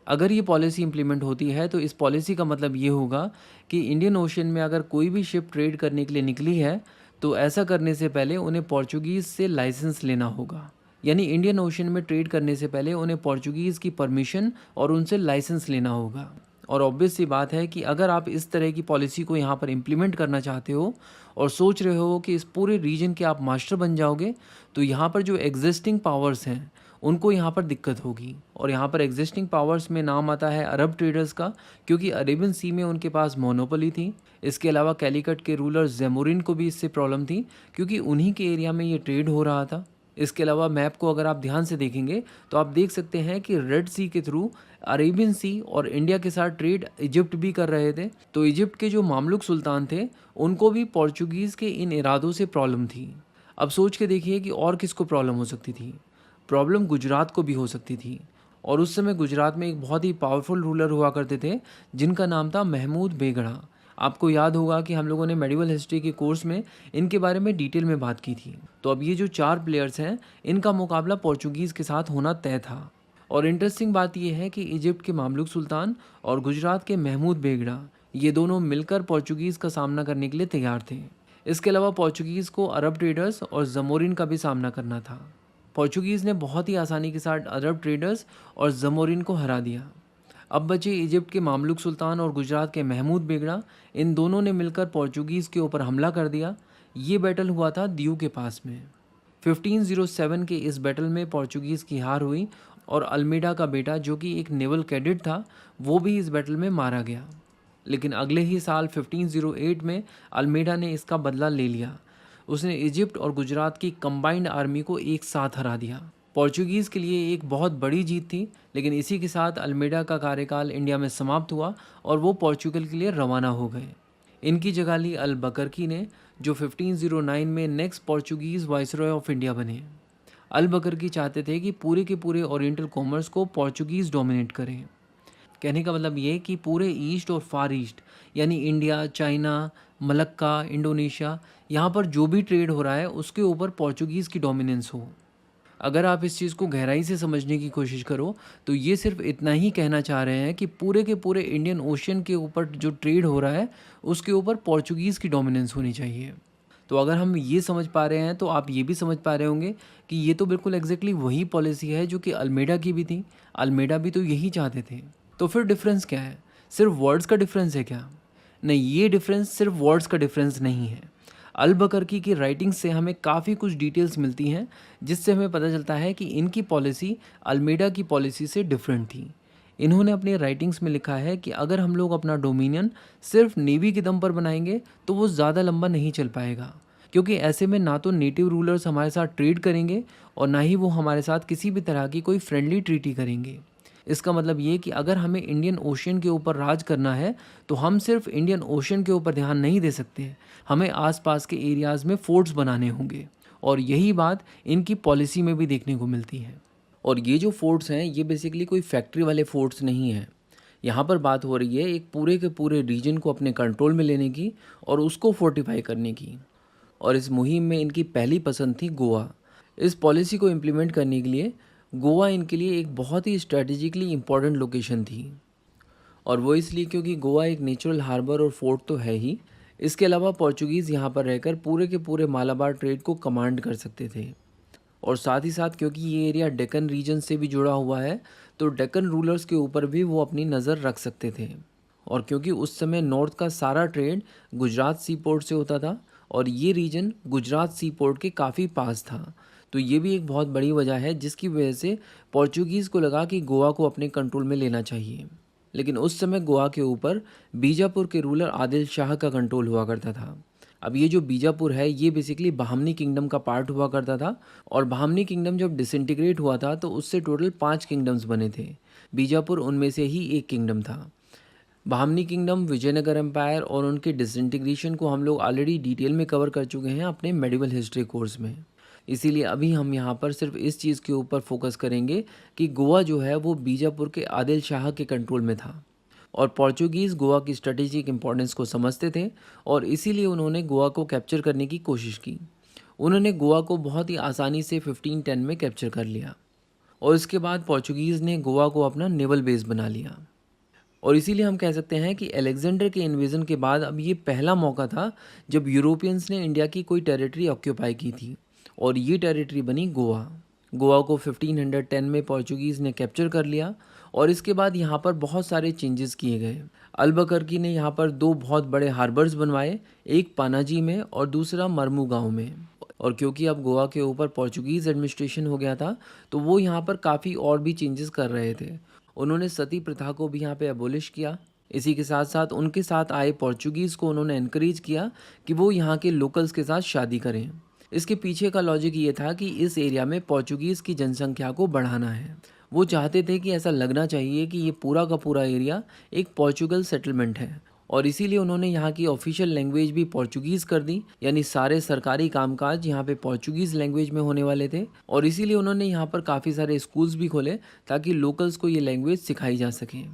अगर ये पॉलिसी इंप्लीमेंट होती है तो इस पॉलिसी का मतलब ये होगा कि इंडियन ओशन में अगर कोई भी शिप ट्रेड करने के लिए निकली है तो ऐसा करने से पहले उन्हें पोर्चुगीज़ से लाइसेंस लेना होगा। यानी इंडियन ओशन में ट्रेड करने से पहले उन्हें पोर्चुगीज़ की परमिशन और उनसे लाइसेंस लेना होगा। और ऑब्वियस सी बात है कि अगर आप इस तरह की पॉलिसी को यहाँ पर इम्प्लीमेंट करना चाहते हो और सोच रहे हो कि इस पूरे रीजन के आप मास्टर बन जाओगे, तो यहाँ पर जो एग्जिस्टिंग पावर्स हैं उनको यहाँ पर दिक्कत होगी। और यहाँ पर एग्जिस्टिंग पावर्स में नाम आता है अरब ट्रेडर्स का, क्योंकि अरेबियन सी में उनके पास मोनोपोली थी। इसके अलावा कैलिकट के रूलर ज़ेमुरिन को भी इससे प्रॉब्लम थी, क्योंकि उन्हीं के एरिया में ये ट्रेड हो रहा था। इसके अलावा मैप को अगर आप ध्यान से देखेंगे तो आप देख सकते हैं कि रेड सी के थ्रू अरेबियन सी और इंडिया के साथ ट्रेड इजिप्ट भी कर रहे थे। तो इजिप्ट के जो मामलुक सुल्तान थे उनको भी पोर्चुगीज़ के इन इरादों से प्रॉब्लम थी। अब सोच के देखिए कि और किसको प्रॉब्लम हो सकती थी। प्रॉब्लम गुजरात को भी हो सकती थी। और उस समय गुजरात में एक बहुत ही पावरफुल रूलर हुआ करते थे जिनका नाम था महमूद बेगड़ा। आपको याद होगा कि हम लोगों ने मेडिवल हिस्ट्री के कोर्स में इनके बारे में डिटेल में बात की थी। तो अब ये जो 4 प्लेयर्स हैं इनका मुकाबला पोर्चुगीज़ के साथ होना तय था। और इंटरेस्टिंग बात यह है कि इजिप्ट के मामलुक सुल्तान और गुजरात के महमूद बेगड़ा ये दोनों मिलकर पोर्चुगीज़ का सामना करने के लिए तैयार थे। इसके अलावा पोर्चुगीज़ को अरब ट्रेडर्स और ज़मोरिन का भी सामना करना था। पोर्चुगीज़ ने बहुत ही आसानी के साथ अरब ट्रेडर्स और ज़मोरिन को हरा दिया। अब बचे इजिप्ट के मामलुक सुल्तान और गुजरात के महमूद बेगड़ा। इन दोनों ने मिलकर पोर्चुगीज़ के ऊपर हमला कर दिया। ये बैटल हुआ था दियू के पास में। 1507 के इस बैटल में पोर्चुगीज़ की हार हुई और अल्मीडा का बेटा जो कि एक नेवल कैडेट था वो भी इस बैटल में मारा गया। लेकिन अगले ही साल 1508 में अल्मीडा ने इसका बदला ले लिया। उसने इजिप्ट और गुजरात की कंबाइंड आर्मी को एक साथ हरा दिया। पोर्चुगीज़ के लिए एक बहुत बड़ी जीत थी, लेकिन इसी के साथ अल्मीडा का कार्यकाल इंडिया में समाप्त हुआ और वो पोर्चुगल के लिए रवाना हो गए। इनकी जगह ली अल-बकरकी ने, जो 1509 में next Portuguese viceroy of India बने। अल-बकरकी चाहते थे कि पूरे के पूरे ओरिएंटल कॉमर्स को पोर्चुगीज़ डोमिनेट करें। कहने का मतलब ये कि पूरे ईस्ट और फार ईस्ट यानी इंडिया, चाइना, मलक्का, इंडोनेशिया, यहाँ पर जो भी ट्रेड हो रहा है उसके ऊपर पोर्चुगीज़ की डोमिनेंस हो। अगर आप इस चीज़ को गहराई से समझने की कोशिश करो तो ये सिर्फ इतना ही कहना चाह रहे हैं कि पूरे के पूरे इंडियन ओशियन के ऊपर जो ट्रेड हो रहा है उसके ऊपर पोर्चुगीज़ की डोमिनेंस होनी चाहिए। तो अगर हम ये समझ पा रहे हैं तो आप ये भी समझ पा रहे होंगे कि ये तो बिल्कुल एग्जैक्टली वही पॉलिसी है जो कि अल्मीडा की भी थी। अल्मीडा भी तो यही चाहते थे। तो फिर डिफरेंस क्या है? सिर्फ वर्ड्स का डिफरेंस है क्या? नहीं, ये डिफरेंस सिर्फ वर्ड्स का डिफरेंस नहीं है। अल-बकरकी की राइटिंग्स से हमें काफ़ी कुछ डिटेल्स मिलती हैं जिससे हमें पता चलता है कि इनकी पॉलिसी अल्मीडा की पॉलिसी से डिफरेंट थी। इन्होंने अपनी राइटिंग्स में लिखा है कि अगर हम लोग अपना डोमिनियन सिर्फ नेवी के दम पर बनाएंगे तो वो ज़्यादा लंबा नहीं चल पाएगा, क्योंकि ऐसे में ना तो नेटिव रूलर्स हमारे साथ ट्रेड करेंगे और ना ही वो हमारे साथ किसी भी तरह की कोई फ्रेंडली ट्रीटी करेंगे। इसका मतलब ये कि अगर हमें इंडियन ओशियन के ऊपर राज करना है तो हम सिर्फ इंडियन ओशियन के ऊपर ध्यान नहीं दे सकते, हमें आसपास के एरियाज़ में फोर्ट्स बनाने होंगे। और यही बात इनकी पॉलिसी में भी देखने को मिलती है। और ये जो फोर्ट्स हैं ये बेसिकली कोई फैक्ट्री वाले फोर्ट्स नहीं हैं। यहाँ पर बात हो रही है एक पूरे के पूरे रीजन को अपने कंट्रोल में लेने की और उसको फोर्टिफाई करने की। और इस मुहिम में इनकी पहली पसंद थी गोवा। इस पॉलिसी को इम्प्लीमेंट करने के लिए गोवा इनके लिए एक बहुत ही स्ट्रेटेजिकली इम्पॉर्टेंट लोकेशन थी। और वो इसलिए क्योंकि गोवा एक नेचुरल हार्बर और फोर्ट तो है ही, इसके अलावा पोर्चुगीज़ यहाँ पर रहकर पूरे के पूरे मालाबार ट्रेड को कमांड कर सकते थे। और साथ ही साथ क्योंकि ये एरिया डेक्कन रीजन से भी जुड़ा हुआ है, तो डेक्कन रूलर्स के ऊपर भी वो अपनी नज़र रख सकते थे। और क्योंकि उस समय नॉर्थ का सारा ट्रेड गुजरात सी पोर्ट से होता था और ये रीजन गुजरात सी पोर्ट के काफ़ी पास था, तो ये भी एक बहुत बड़ी वजह है जिसकी वजह से पोर्चुगीज़ को लगा कि गोवा को अपने कंट्रोल में लेना चाहिए। लेकिन उस समय गोवा के ऊपर बीजापुर के रूलर आदिल शाह का कंट्रोल हुआ करता था। अब ये जो बीजापुर है ये बेसिकली बहामनी किंगडम का पार्ट हुआ करता था और बहामनी किंगडम जब डिसइंटीग्रेट हुआ था तो उससे टोटल 5 किंगडम्स बने थे। बीजापुर उनमें से ही एक किंगडम था। बहामनी किंगडम, विजयनगर एम्पायर और उनके डिसइंटीग्रेशन को हम लोग ऑलरेडी डिटेल में कवर कर चुके हैं अपने मेडिवल हिस्ट्री कोर्स में। इसीलिए अभी हम यहाँ पर सिर्फ इस चीज़ के ऊपर फोकस करेंगे कि गोवा जो है वो बीजापुर के आदिल शाह के कंट्रोल में था और पोर्चुगीज़ गोवा की स्ट्रेटेजिक इंपॉर्टेंस को समझते थे और इसीलिए उन्होंने गोवा को कैप्चर करने की कोशिश की। उन्होंने गोवा को बहुत ही आसानी से 1510 में कैप्चर कर लिया और इसके बाद पोर्चुगीज़ ने गोवा को अपना नेवल बेस बना लिया। और इसीलिए हम कह सकते हैं कि अलेक्जेंडर के इन्वेजन के बाद अब ये पहला मौका था जब यूरोपियंस ने इंडिया की कोई टेरिटरी ऑक्यूपाई की थी और ये टेरिटरी बनी गोवा। गोवा को 1510 में पोर्चुगीज़ ने कैप्चर कर लिया और इसके बाद यहाँ पर बहुत सारे चेंजेस किए गए। अल्बकरकी ने यहाँ पर 2 बहुत बड़े हार्बर्स बनवाए, एक पानाजी में और दूसरा मरमू गाँव में। और क्योंकि अब गोवा के ऊपर पोर्चुगीज़ एडमिनिस्ट्रेशन हो गया था तो वो यहाँ पर काफ़ी और भी चेंजेस कर रहे थे। उन्होंने सती प्रथा को भी यहाँ पे एबोलिश किया। इसी के साथ साथ उनके साथ आए पोर्चुगीज़ को उन्होंने एनकरेज किया कि वो यहाँ के लोकल्स के साथ शादी करें। इसके पीछे का लॉजिक ये था कि इस एरिया में पोर्चुगीज़ की जनसंख्या को बढ़ाना है। वो चाहते थे कि ऐसा लगना चाहिए कि ये पूरा का पूरा एरिया एक पोर्चुगल सेटलमेंट है और इसीलिए उन्होंने यहाँ की ऑफिशियल लैंग्वेज भी पोर्चुगीज़ कर दी, यानी सारे सरकारी कामकाज यहाँ पे पोर्चुगीज़ लैंग्वेज में होने वाले थे। और इसीलिए उन्होंने यहाँ पर काफ़ी सारे स्कूल्स भी खोले ताकि लोकल्स को ये लैंग्वेज सिखाई जा सके।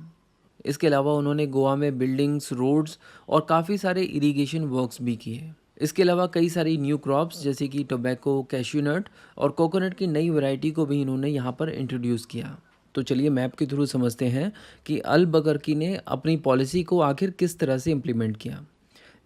इसके अलावा उन्होंने गोवा में बिल्डिंग्स, रोड्स और काफ़ी सारे इरिगेशन वर्क्स भी किए। इसके अलावा कई सारी न्यू क्रॉप्स जैसे कि टोबैको, कैश्यू नट और कोकोनट की नई वैरायटी को भी इन्होंने यहाँ पर इंट्रोड्यूस किया। तो चलिए मैप के थ्रू समझते हैं कि अल-बकरकी ने अपनी पॉलिसी को आखिर किस तरह से इम्प्लीमेंट किया।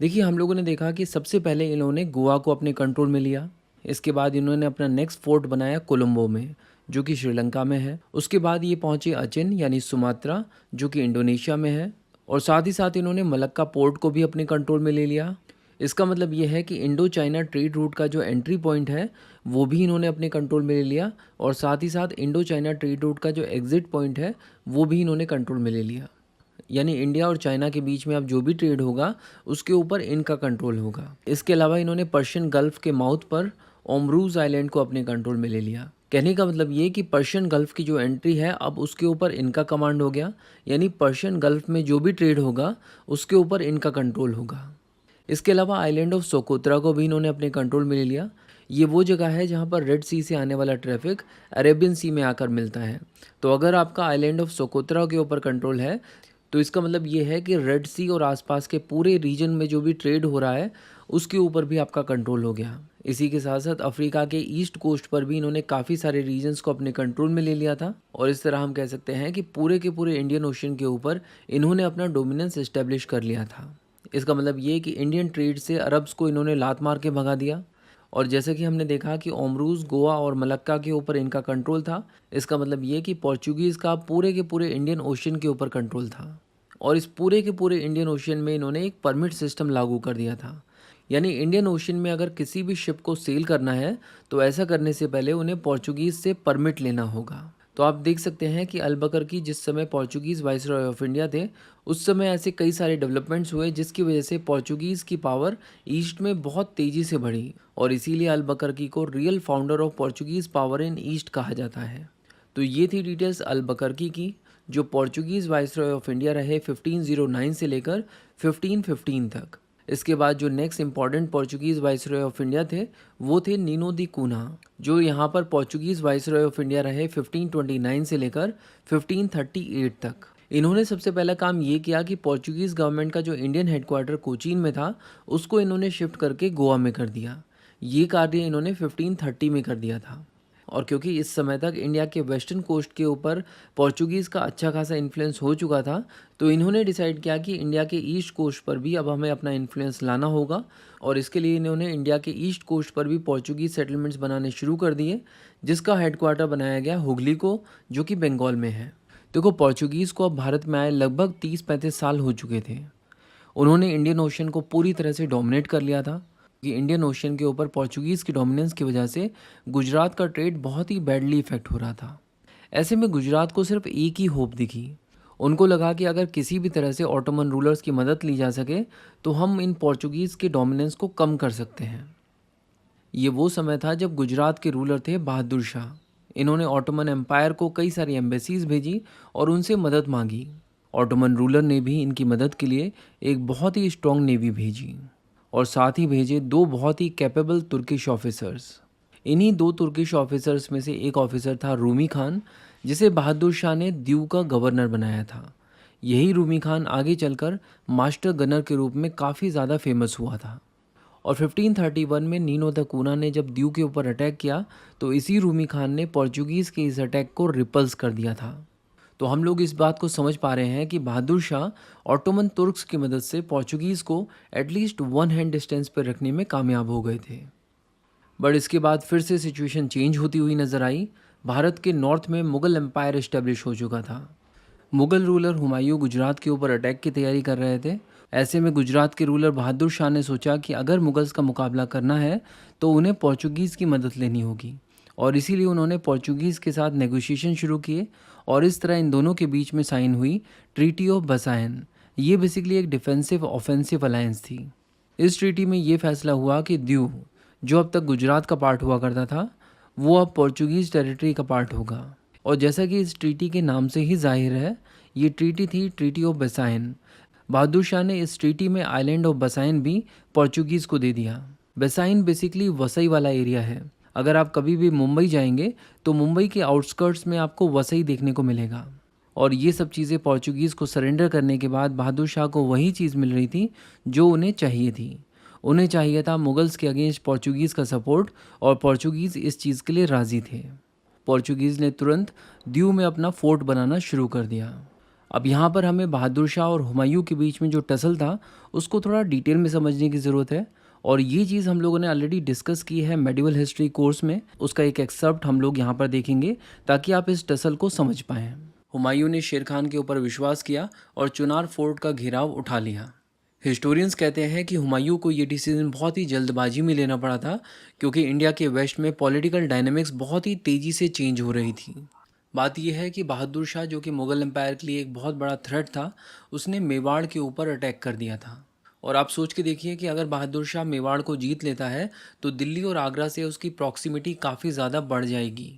देखिए, हम लोगों ने देखा कि सबसे पहले इन्होंने गोवा को अपने कंट्रोल में लिया। इसके बाद इन्होंने अपना नेक्स्ट फोर्ट बनाया कोलंबो में, जो कि श्रीलंका में है। उसके बाद ये पहुँचे अचिन यानी सुमात्रा, जो कि इंडोनेशिया में है। और साथ ही साथ इन्होंने मलक्का पोर्ट को भी अपने कंट्रोल में ले लिया। इसका मतलब ये है कि इंडो चाइना ट्रेड रूट का जो एंट्री पॉइंट है वो भी इन्होंने अपने कंट्रोल में ले लिया और साथ ही साथ इंडो चाइना ट्रेड रूट का जो एग्जिट पॉइंट है वो भी इन्होंने कंट्रोल में ले लिया। यानी इंडिया और चाइना के बीच में अब जो भी ट्रेड होगा उसके ऊपर इनका कंट्रोल होगा। इसके अलावा इन्होंने पर्शियन गल्फ के माउथ पर ओमरूज आइलैंड को अपने कंट्रोल में ले लिया। कहने का मतलब ये कि पर्शियन गल्फ की जो एंट्री है अब उसके ऊपर इनका कमांड हो गया, यानी पर्शियन गल्फ में जो भी ट्रेड होगा उसके ऊपर इनका कंट्रोल होगा। इसके अलावा आइलैंड ऑफ सोकोत्रा को भी इन्होंने अपने कंट्रोल में ले लिया। ये वो जगह है जहाँ पर रेड सी से आने वाला ट्रैफिक अरेबियन सी में आकर मिलता है। तो अगर आपका आइलैंड ऑफ सोकोत्रा के ऊपर कंट्रोल है तो इसका मतलब ये है कि रेड सी और आसपास के पूरे रीजन में जो भी ट्रेड हो रहा है उसके ऊपर भी आपका कंट्रोल हो गया। इसी के साथ साथ अफ्रीका के ईस्ट कोस्ट पर भी इन्होंने काफ़ी सारे रीजन्स को अपने कंट्रोल में ले लिया था और इस तरह हम कह सकते हैं कि पूरे के पूरे इंडियन ओशन के ऊपर इन्होंने अपना डोमिनेंस इस्टेब्लिश कर लिया था। इसका मतलब ये कि इंडियन ट्रेड से अरब्स को इन्होंने लात मार के भगा दिया। और जैसे कि हमने देखा कि ओमरूज, गोवा और मलक्का के ऊपर इनका कंट्रोल था, इसका मतलब ये कि पोर्चुगीज़ का पूरे के पूरे इंडियन ओशन के ऊपर कंट्रोल था। और इस पूरे के पूरे इंडियन ओशन में इन्होंने एक परमिट सिस्टम लागू कर दिया था। यानी इंडियन ओशन में अगर किसी भी शिप को सेल करना है तो ऐसा करने से पहले उन्हें पोर्चुगीज़ से परमिट लेना होगा। तो आप देख सकते हैं कि अल-बकरकी जिस समय पोर्चुगीज़ वाइसरॉय ऑफ इंडिया थे उस समय ऐसे कई सारे डेवलपमेंट्स हुए जिसकी वजह से पोर्चुगीज़ की पावर ईस्ट में बहुत तेज़ी से बढ़ी और इसीलिए अल-बकरकी को real founder of Portuguese power in east कहा जाता है। तो ये थी डिटेल्स अल-बकरकी की, जो पोर्चुगीज़ वाइसरॉय ऑफ इंडिया रहे 1509 से लेकर 1515 तक। इसके बाद जो next important Portuguese viceroy of India थे वो थे नीनो दी कूना, जो यहाँ पर पोर्चुगीज़ वाइसरॉय ऑफ इंडिया रहे 1529 से लेकर 1538 तक। इन्होंने सबसे पहला काम ये किया कि पोर्चुगीज़ गवर्नमेंट का जो इंडियन हेडक्वार्टर कोचीन में था उसको इन्होंने शिफ्ट करके गोवा में कर दिया। ये कार्य इन्होंने 1530 में कर दिया था। और क्योंकि इस समय तक इंडिया के वेस्टर्न कोस्ट के ऊपर पोर्चुगीज़ का अच्छा खासा इन्फ्लुएंस हो चुका था, तो इन्होंने डिसाइड किया कि इंडिया के ईस्ट कोस्ट पर भी अब हमें अपना इन्फ्लुएंस लाना होगा। और इसके लिए इन्होंने इंडिया के ईस्ट कोस्ट पर भी पोर्चुगीज़ सेटलमेंट्स बनाने शुरू कर दिए, जिसका हेडक्वार्टर बनाया गया हुगली को, जो कि बंगाल में है। देखो, पोर्चुगीज़ को अब भारत में आए लगभग 30-35 साल हो चुके थे। उन्होंने इंडियन ओशन को पूरी तरह से डोमिनेट कर लिया था कि इंडियन ओशन के ऊपर पोर्चुगीज़ की डोमिनेंस की वजह से गुजरात का ट्रेड बहुत ही बैडली इफेक्ट हो रहा था। ऐसे में गुजरात को सिर्फ एक ही होप दिखी। उनको लगा कि अगर किसी भी तरह से ऑटोमन रूलर्स की मदद ली जा सके तो हम इन पोर्चुगीज़ के डोमिनेंस को कम कर सकते हैं। ये वो समय था जब गुजरात के रूलर थे बहादुर शाह। इन्होंने ऑटोमन एम्पायर को कई सारी एम्बेसीज भेजी और उनसे मदद मांगी। ऑटोमन रूलर ने भी इनकी मदद के लिए एक बहुत ही स्ट्रॉन्ग नेवी भेजी और साथ ही भेजे दो बहुत ही कैपेबल तुर्किश ऑफिसर्स। इन्हीं दो तुर्किश ऑफिसर्स में से एक ऑफिसर था रूमी खान, जिसे बहादुर शाह ने दीव का गवर्नर बनाया था। यही रूमी खान आगे चलकर मास्टर गनर के रूप में काफ़ी ज़्यादा फेमस हुआ था। और 1531 में नीनो द कूना ने जब दीव के ऊपर अटैक किया तो इसी रूमी खान ने पोर्चुगीज़ के इस अटैक को रिपल्स कर दिया था। तो हम लोग इस बात को समझ पा रहे हैं कि बहादुर शाह ऑटोमन तुर्क्स की मदद से पोर्चुगीज़ को एटलीस्ट वन हैंड डिस्टेंस पर रखने में कामयाब हो गए थे। बट इसके बाद फिर से सिचुएशन चेंज होती हुई नजर आई। भारत के नॉर्थ में मुग़ल एम्पायर इस्टेब्लिश हो चुका था। मुग़ल रूलर हुमायूं गुजरात के ऊपर अटैक की तैयारी कर रहे थे। ऐसे में गुजरात के रूलर बहादुर शाह ने सोचा कि अगर मुगल्स का मुकाबला करना है तो उन्हें पोर्चुगीज़ की मदद लेनी होगी, और इसीलिए उन्होंने पोर्चुगीज़ के साथ नेगोशिएशन शुरू किए और इस तरह इन दोनों के बीच में साइन हुई ट्रीटी ऑफ बसायन। ये बेसिकली एक डिफेंसिव ऑफेंसिव अलायंस थी। इस ट्रीटी में ये फैसला हुआ कि दीव, जो अब तक गुजरात का पार्ट हुआ करता था, वो अब पोर्चुगीज़ टेरिटरी का पार्ट होगा। और जैसा कि इस ट्रीटी के नाम से ही जाहिर है, ये ट्रीटी थी ट्रीटी ऑफ बसायन। बहादुर शाह ने इस ट्रीटी में आइलैंड ऑफ बसाइन भी पोर्चुगीज़ को दे दिया। बसाइन बेसिकली वसई वाला एरिया है। अगर आप कभी भी मुंबई जाएंगे तो मुंबई के आउटस्कर्ट्स में आपको वसई देखने को मिलेगा। और ये सब चीज़ें पोर्चुगीज़ को सरेंडर करने के बाद बहादुर शाह को वही चीज़ मिल रही थी जो उन्हें चाहिए थी। उन्हें चाहिए था मुगल्स के अगेंस्ट पोर्चुगीज़ का सपोर्ट, और पोर्चुगीज़ इस चीज़ के लिए राज़ी थे। पोर्चुगीज़ ने तुरंत दीव में अपना फोर्ट बनाना शुरू कर दिया। अब यहाँ पर हमें बहादुर शाह और हुमायूं के बीच में जो टसल था उसको थोड़ा डिटेल में समझने की ज़रूरत है। और ये चीज़ हम लोगों ने ऑलरेडी डिस्कस की है मेडिवल हिस्ट्री कोर्स में। उसका एक एक्सर्प्ट हम लोग यहाँ पर देखेंगे ताकि आप इस टसल को समझ पाएँ। हुमायूं ने शेर खान के ऊपर विश्वास किया और चुनार फोर्ट का घेराव उठा लिया। हिस्टोरियंस कहते हैं कि हुमायूं को ये डिसीजन बहुत ही जल्दबाजी में लेना पड़ा था, क्योंकि इंडिया के वेस्ट में पॉलिटिकल डायनेमिक्स बहुत ही तेज़ी से चेंज हो रही थी। बात यह है कि बहादुर शाह, जो कि मुग़ल एम्पायर के लिए एक बहुत बड़ा थ्रेट था, उसने मेवाड़ के ऊपर अटैक कर दिया था। और आप सोच के देखिए कि अगर बहादुर शाह मेवाड़ को जीत लेता है तो दिल्ली और आगरा से उसकी प्रॉक्सिमिटी काफ़ी ज़्यादा बढ़ जाएगी।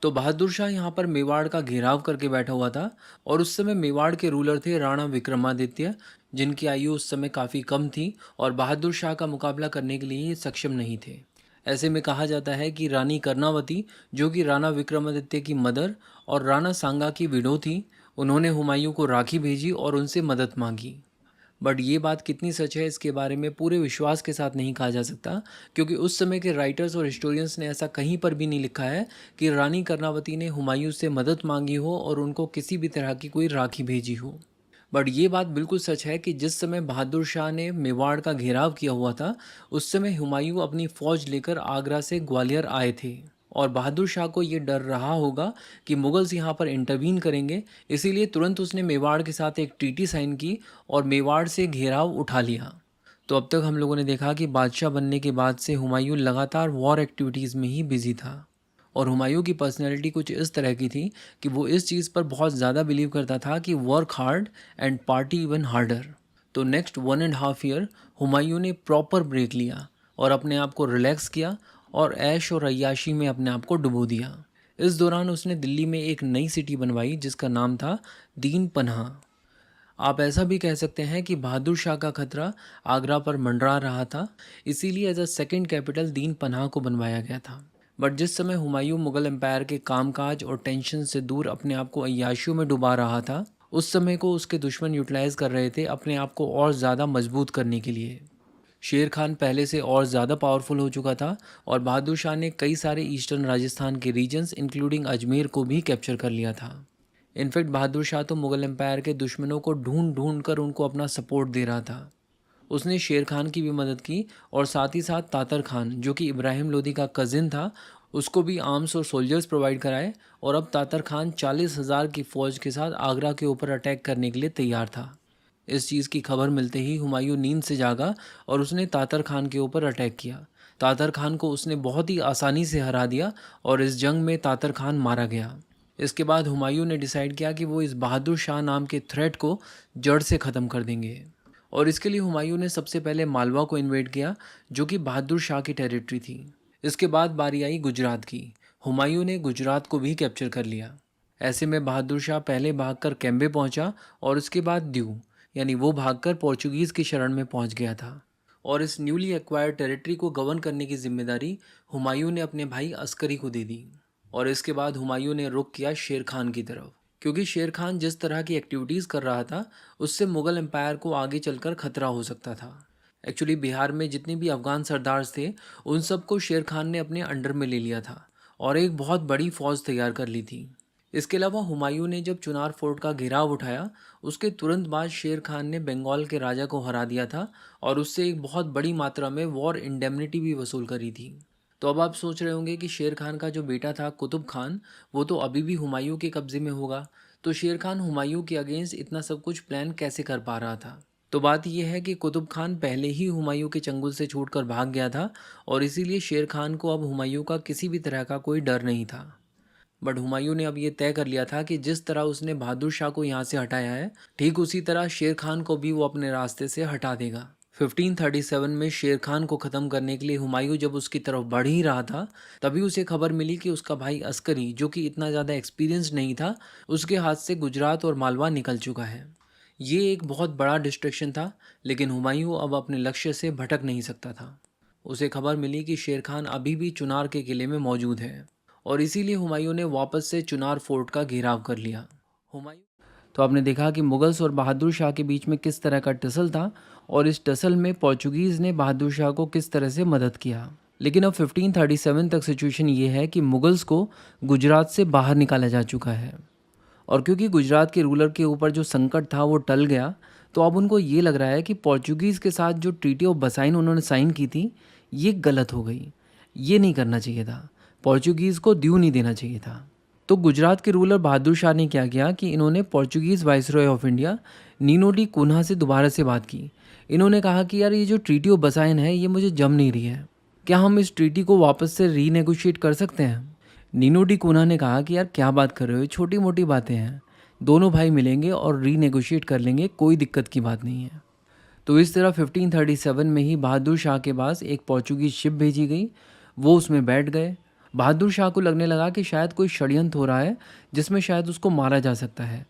तो बहादुर शाह यहाँ पर मेवाड़ का घेराव करके बैठा हुआ था। और उस समय मेवाड़ के रूलर थे राणा विक्रमादित्य, जिनकी आयु उस समय काफ़ी कम थी और बहादुर शाह का मुकाबला करने के लिए सक्षम नहीं थे। ऐसे में कहा जाता है कि रानी कर्णावती, जो कि राणा विक्रमादित्य की मदर और राणा सांगा की विडो थी, उन्होंने हुमायूं को राखी भेजी और उनसे मदद मांगी। बट ये बात कितनी सच है इसके बारे में पूरे विश्वास के साथ नहीं कहा जा सकता, क्योंकि उस समय के राइटर्स और हिस्टोरियंस ने ऐसा कहीं पर भी नहीं लिखा है कि रानी कर्णावती ने हुमायूं से मदद मांगी हो और उनको किसी भी तरह की कोई राखी भेजी हो। बट ये बात बिल्कुल सच है कि जिस समय बहादुर शाह ने मेवाड़ का घेराव किया हुआ था, उस समय हुमायूं अपनी फ़ौज लेकर आगरा से ग्वालियर आए थे। और बहादुर शाह को ये डर रहा होगा कि मुगल्स यहाँ पर इंटरवीन करेंगे, इसीलिए तुरंत उसने मेवाड़ के साथ एक ट्रीटी साइन की और मेवाड़ से घेराव उठा लिया। तो अब तक हम लोगों ने देखा कि बादशाह बनने के बाद से हुमायूं लगातार वॉर एक्टिविटीज़ में ही बिजी था। और हुमायूं की पर्सनैलिटी कुछ इस तरह की थी कि वो इस चीज़ पर बहुत ज़्यादा बिलीव करता था कि work hard and party even harder. तो नेक्स्ट 1.5 ईयर हुमायूं ने प्रॉपर ब्रेक लिया और अपने आप को रिलैक्स किया और ऐश और अय्याशी में अपने आप को डुबो दिया। इस दौरान उसने दिल्ली में एक नई सिटी बनवाई जिसका नाम था दीन पन्हा। आप ऐसा भी कह सकते हैं कि बहादुर शाह का खतरा आगरा पर मंडरा रहा था, इसीलिए एज अ सेकेंड कैपिटल दीन पन्हा को बनवाया गया था। बट जिस समय हुमायूं मुग़ल एम्पायर के कामकाज और टेंशन से दूर अपने आप को अय्याशियों में डुबा रहा था, उस समय को उसके दुश्मन यूटिलाइज़ कर रहे थे अपने आप को और ज़्यादा मजबूत करने के लिए। शेर खान पहले से और ज़्यादा पावरफुल हो चुका था और बहादुर शाह ने कई सारे ईस्टर्न राजस्थान के रीजन्स इंक्लूडिंग अजमेर को भी कैप्चर कर लिया था। इनफैक्ट बहादुर शाह तो मुग़ल एम्पायर के दुश्मनों को ढूंढ ढूंढ कर उनको अपना सपोर्ट दे रहा था। उसने शेर खान की भी मदद की और साथ ही साथ तातर खान, जो कि इब्राहिम लोदी का कज़िन था, उसको भी आर्म्स और सोल्जर्स प्रोवाइड कराए। और अब तातर खान 40,000 की फ़ौज के साथ आगरा के ऊपर अटैक करने के लिए तैयार था। इस चीज़ की खबर मिलते ही हुमायूं नींद से जागा और उसने तातर खान के ऊपर अटैक किया। तातर खान को उसने बहुत ही आसानी से हरा दिया और इस जंग में तातर खान मारा गया। इसके बाद हुमायूं ने डिसाइड किया कि वो इस बहादुर शाह नाम के थ्रेट को जड़ से ख़त्म कर देंगे। और इसके लिए हुमायूं ने सबसे पहले मालवा को इन्वेड किया, जो कि बहादुर शाह की टेरिटरी थी। इसके बाद बारी आई गुजरात की। हुमायूं ने गुजरात को भी कैप्चर कर लिया। ऐसे में बहादुर शाह पहले भागकर कैम्बे पहुंचा और उसके बाद द्यू, यानी वो भागकर पोर्चुगीज़ की शरण में पहुंच गया था। और इस न्यूली एक्वायर्ड टेरिटरी को गवर्न करने की जिम्मेदारी हुमायूं ने अपने भाई अस्करी को दे दी। और इसके बाद हुमायूं ने रुख किया शेर खान की तरफ, क्योंकि शेर खान जिस तरह की एक्टिविटीज़ कर रहा था उससे मुग़ल एम्पायर को आगे चलकर खतरा हो सकता था। एक्चुअली बिहार में जितने भी अफ़गान सरदार्स थे उन सबको शेर खान ने अपने अंडर में ले लिया था और एक बहुत बड़ी फ़ौज तैयार कर ली थी। इसके अलावा हुमायूं ने जब चुनार फोर्ट का घेराव उठाया उसके तुरंत बाद शेर खान ने बंगाल के राजा को हरा दिया था और उससे एक बहुत बड़ी मात्रा में वॉर इंडेमनिटी भी वसूल करी थी। तो अब आप सोच रहे होंगे कि शेर खान का जो बेटा था कुतुब खान, वो तो अभी भी हुमायूं के कब्ज़े में होगा, तो शेर खान हुमायूं के अगेंस्ट इतना सब कुछ प्लान कैसे कर पा रहा था। तो बात यह है कि कुतुब खान पहले ही हुमायूं के चंगुल से छूटकर भाग गया था और इसीलिए शेर खान को अब हुमायूं का किसी भी तरह का कोई डर नहीं था। बट हुमायूं ने अब ये तय कर लिया था कि जिस तरह उसने बहादुर शाह को यहाँ से हटाया है, ठीक उसी तरह शेर खान को भी वो अपने रास्ते से हटा देगा। 1537 में शेर खान को ख़त्म करने के लिए हुमायूं जब उसकी तरफ बढ़ ही रहा था, तभी उसे खबर मिली कि उसका भाई अस्करी, जो कि इतना ज़्यादा एक्सपीरियंस नहीं था, उसके हाथ से गुजरात और मालवा निकल चुका है। ये एक बहुत बड़ा डिस्ट्रैक्शन था, लेकिन हुमायूं अब अपने लक्ष्य से भटक नहीं सकता था। उसे खबर मिली कि शेर खान अभी भी चुनार के किले में मौजूद है और इसीलिए हुमायूं ने वापस से चुनार फोर्ट का घेराव कर लिया। हुमायूं तो आपने देखा कि मुगल्स और बहादुर शाह के बीच में किस तरह का टसल था और इस टसल में पोर्चुगीज़ ने बहादुर शाह को किस तरह से मदद किया। लेकिन अब 1537 तक सिचुएशन ये है कि मुगल्स को गुजरात से बाहर निकाला जा चुका है और क्योंकि गुजरात के रूलर के ऊपर जो संकट था वो टल गया, तो अब उनको ये लग रहा है कि पोर्चुगीज़ के साथ जो ट्रीटी ऑफ बसाइन उन्होंने साइन की थी ये गलत हो गई। ये नहीं करना चाहिए था, पोर्चुगीज़ को ड्यू नहीं देना चाहिए था। तो गुजरात के रूलर बहादुर शाह ने क्या किया कि इन्होंने Portuguese viceroy of India Nuno da Cunha से दोबारा से बात की। इन्होंने कहा कि यार ये जो ट्रीटी ऑफ बसाइन है ये मुझे जम नहीं रही है, क्या हम इस ट्रीटी को वापस से रीनेगोशिएट कर सकते हैं। नीनो डी कुन्हा ने कहा कि यार क्या बात कर रहे हो, छोटी मोटी बातें हैं, दोनों भाई मिलेंगे और रीनेगोशिएट कर लेंगे, कोई दिक्कत की बात नहीं है। तो इस तरह 1537 में ही बहादुर शाह के पास एक पोर्चुगीज़ शिप भेजी गई, वो उसमें बैठ गए। बहादुर शाह को लगने लगा कि शायद कोई षड्यंत्र हो रहा है जिसमें शायद उसको मारा जा सकता है,